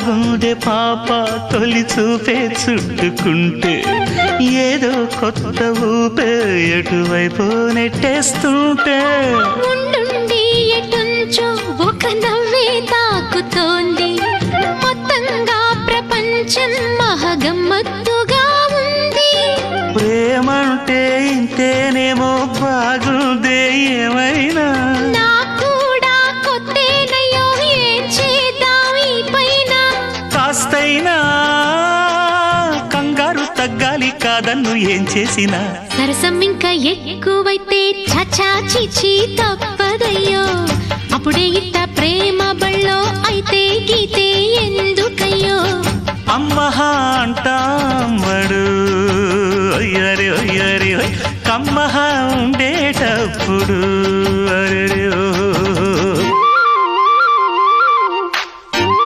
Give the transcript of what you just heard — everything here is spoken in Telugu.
గుండె పాప తొలి చూపే చుట్టుకుంటే ఏదో కొత్త ఊపే ఎటువైపు నెట్టేస్తుంటే ఉండుండి ఎటుంచో ఒక నవ్వే తాకుతోంది మొత్తంగా ప్రపంచం మహగమ్మత్తుగా ఉంది ప్రేమంటే ఇంతేనేమో బాగుందే ఏమైనా కాస్తైనా కంగారు తగ్గాలి కాదన్ను ఏం చేసినా సరసం ఇంకా ఎక్కువైతే చచా చిచి తప్పదయ్యో అప్పుడే ఇట్ట ప్రేమ బళ్ళో అయితే గీతే ఎందుకయ్యో అమ్మహా అంటామడు అయ్యరే అయ్యరే కమ్మహా ఉండేటప్పుడు